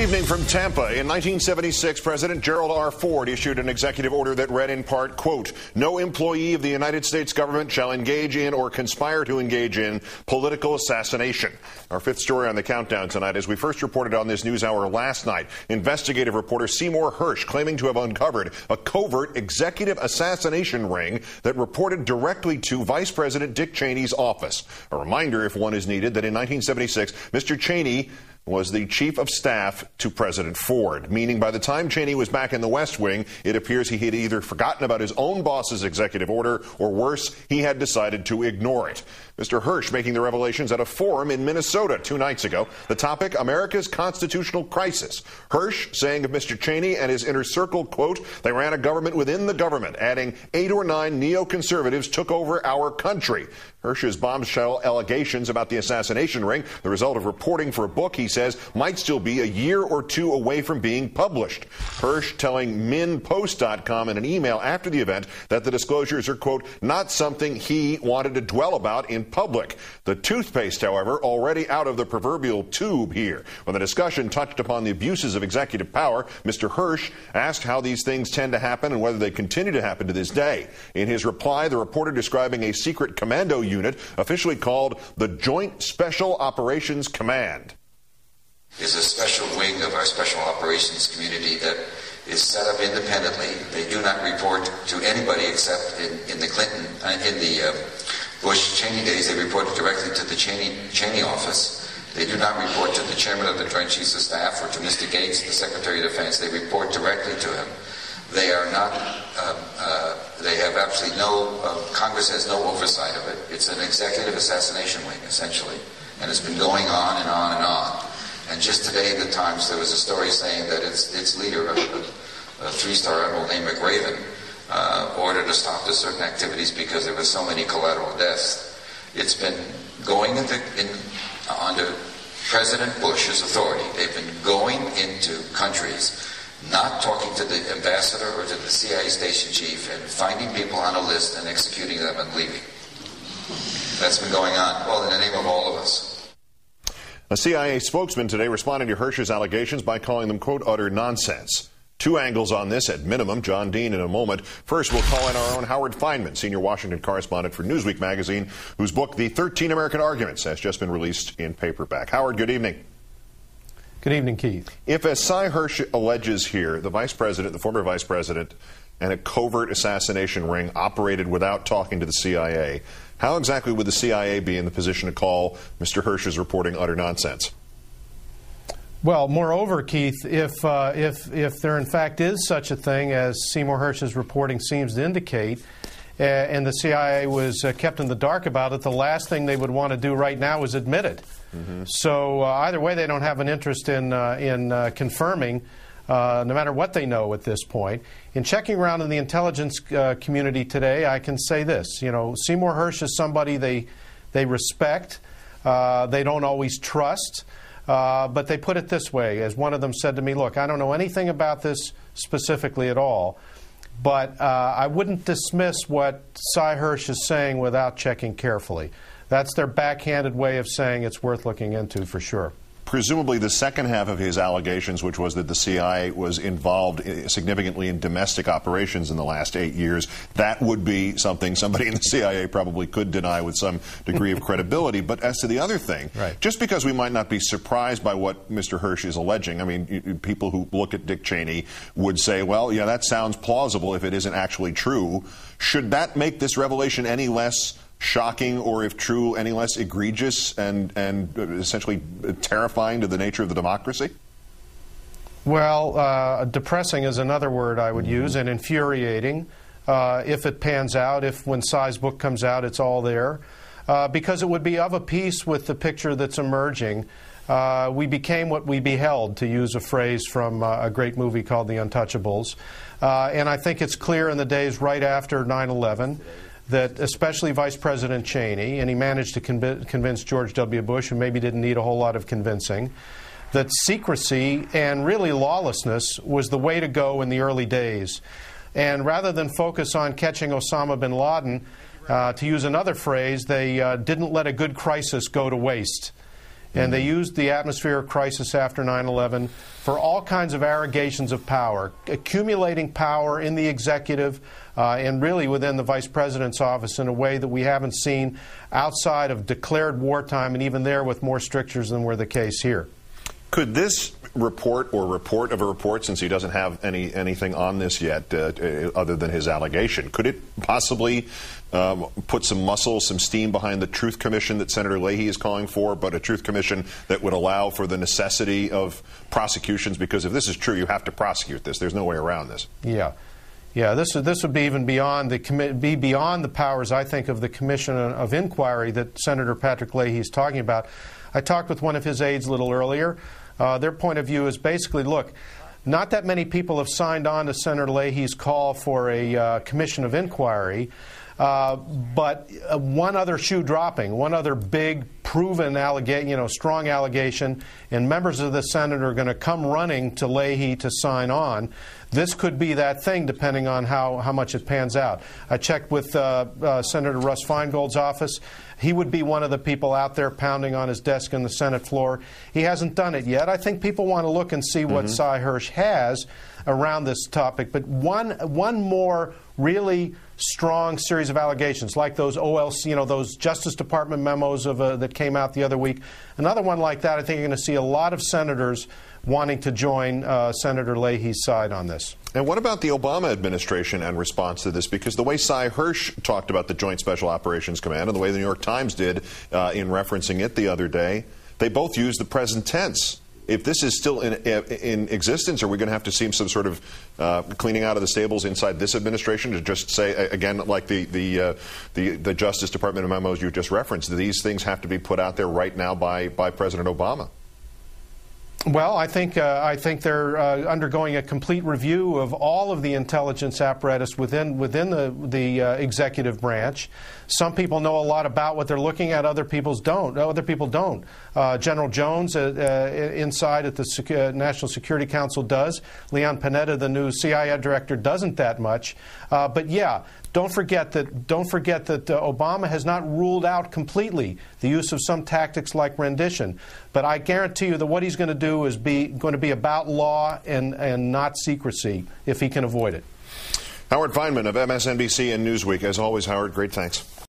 evening from Tampa. In 1976, President Gerald R. Ford issued an executive order that read in part, quote, "No employee of the United States government shall engage in or conspire to engage in political assassination." Our fifth story on the countdown tonight, as we first reported on this news hour last night, investigative reporter Seymour Hersh claiming to have uncovered a covert executive assassination ring that reported directly to Vice President Dick Cheney's office. A reminder, if one is needed, that in 1976, Mr. Cheney was the chief of staff to President Ford, meaning by the time Cheney was back in the West Wing, it appears he had either forgotten about his own boss's executive order, or worse, he had decided to ignore it. Mr. Hersh making the revelations at a forum in Minnesota 2 nights ago. The topic, America's constitutional crisis. Hersh saying of Mr. Cheney and his inner circle, quote, "They ran a government within the government," adding 8 or 9 neoconservatives took over our country. Hersh's bombshell allegations about the assassination ring, the result of reporting for a book he says might still be a year or 2 away from being published. Hersh telling MinPost.com in an email after the event that the disclosures are, quote, "not something he wanted to dwell about in public." The toothpaste, however, already out of the proverbial tube here. When the discussion touched upon the abuses of executive power, Mr. Hersh asked how these things tend to happen and whether they continue to happen to this day. In his reply, the reporter describing a secret commando unit officially called the Joint Special Operations Command. Is a special wing of our special operations community that is set up independently. They do not report to anybody except in the Clinton, in the Bush-Cheney days, they reported directly to the Cheney office. They do not report to the chairman of the Joint Chiefs of Staff or to Mr. Gates, the Secretary of Defense. They report directly to him. They are not, they have absolutely no, Congress has no oversight of it. It's an executive assassination wing, essentially. And it's been going on and on and on. And just today in the Times, there was a story saying that its leader, a 3-star admiral named McRaven, ordered to stop to certain activities because there were so many collateral deaths. It's been going under President Bush's authority. They've been going into countries, not talking to the ambassador or to the CIA station chief, and finding people on a list and executing them and leaving. That's been going on, well, in the name of all of us. A CIA spokesman today responding to Hersh's allegations by calling them, quote, "utter nonsense." 2 angles on this at minimum. John Dean in a moment. First, we'll call in our own Howard Fineman, senior Washington correspondent for Newsweek magazine, whose book, The 13 American Arguments, has just been released in paperback. Howard, good evening. Good evening, Keith. If, as Cy Hersh alleges here, the vice president, the former vice president, and a covert assassination ring operated without talking to the CIA, how exactly would the CIA be in the position to call Mr. Hersh's reporting utter nonsense? Well, moreover, Keith, if there in fact is such a thing as Seymour Hersh's reporting seems to indicate, and the CIA was kept in the dark about it, the last thing they would want to do right now is admit it. Mm-hmm. So either way, they don't have an interest in confirming, no matter what they know at this point. In checking around in the intelligence community today, I can say this: Seymour Hersh is somebody they respect, they don't always trust. But they put it this way, as one of them said to me, look, I don't know anything about this specifically at all, but I wouldn't dismiss what Cy Hersh is saying without checking carefully. That's their backhanded way of saying it's worth looking into for sure. Presumably the second half of his allegations, which was that the CIA was involved significantly in domestic operations in the last 8 years, that would be something somebody in the CIA probably could deny with some degree of credibility. But as to the other thing, right, just because we might not be surprised by what Mr. Hersh is alleging, I mean, people who look at Dick Cheney would say, well, yeah, that sounds plausible if it isn't actually true. Should that make this revelation any less shocking, or if true, any less egregious and essentially terrifying to the nature of the democracy? Well, depressing is another word I would use, and infuriating if it pans out, if when Cy's book comes out it's all there, because it would be of a piece with the picture that's emerging. We became what we beheld, to use a phrase from a great movie called The Untouchables, and I think it's clear in the days right after 9/11 that especially Vice President Cheney, and he managed to convince George W. Bush, who maybe didn't need a whole lot of convincing, that secrecy and really lawlessness was the way to go in the early days. And rather than focus on catching Osama bin Laden, to use another phrase, they didn't let a good crisis go to waste. And they used the atmosphere of crisis after 9/11 for all kinds of arrogations of power, accumulating power in the executive and really within the vice president's office in a way that we haven't seen outside of declared wartime, and even there with more strictures than were the case here. Could this report or report of a report, since he doesn't have anything on this yet other than his allegation, could it possibly put some muscle, some steam behind the Truth Commission that Senator Leahy is calling for, but a Truth Commission that would allow for the necessity of prosecutions? Because if this is true, you have to prosecute this. There's no way around this. Yeah. Yeah, this would be even beyond the powers, I think, of the Commission of Inquiry that Senator Patrick Leahy is talking about. I talked with one of his aides a little earlier. Their point of view is basically, look, not that many people have signed on to Senator Leahy's call for a Commission of Inquiry, but one other shoe dropping, one other big proven allegation, strong allegation, and members of the Senate are going to come running to Leahy to sign on. This could be that thing, depending on how much it pans out. I checked with Senator Russ Feingold's office. He would be one of the people out there pounding on his desk on the Senate floor. He hasn't done it yet. I think people want to look and see what Cy Hersh has around this topic. But one more really strong series of allegations, like those OLC, those Justice Department memos that came out the other week. Another one like that, I think you're going to see a lot of senators wanting to join Senator Leahy's side on this. And what about the Obama administration and response to this? Because the way Cy Hersh talked about the Joint Special Operations Command and the way the New York Times did in referencing it the other day, they both used the present tense. If this is still in existence, are we going to have to see some sort of cleaning out of the stables inside this administration to just say, again, like the Justice Department memos you just referenced, these things have to be put out there right now by President Obama? Well, I think they're undergoing a complete review of all of the intelligence apparatus within the executive branch. Some people know a lot about what they're looking at; other people don't. General Jones inside at the National Security Council does. Leon Panetta, the new CIA director, doesn't that much. But yeah. Don't forget that Obama has not ruled out completely the use of some tactics like rendition. But I guarantee you that what he's going to do is going to be about law and not secrecy, if he can avoid it. Howard Fineman of MSNBC and Newsweek. As always, Howard, great thanks.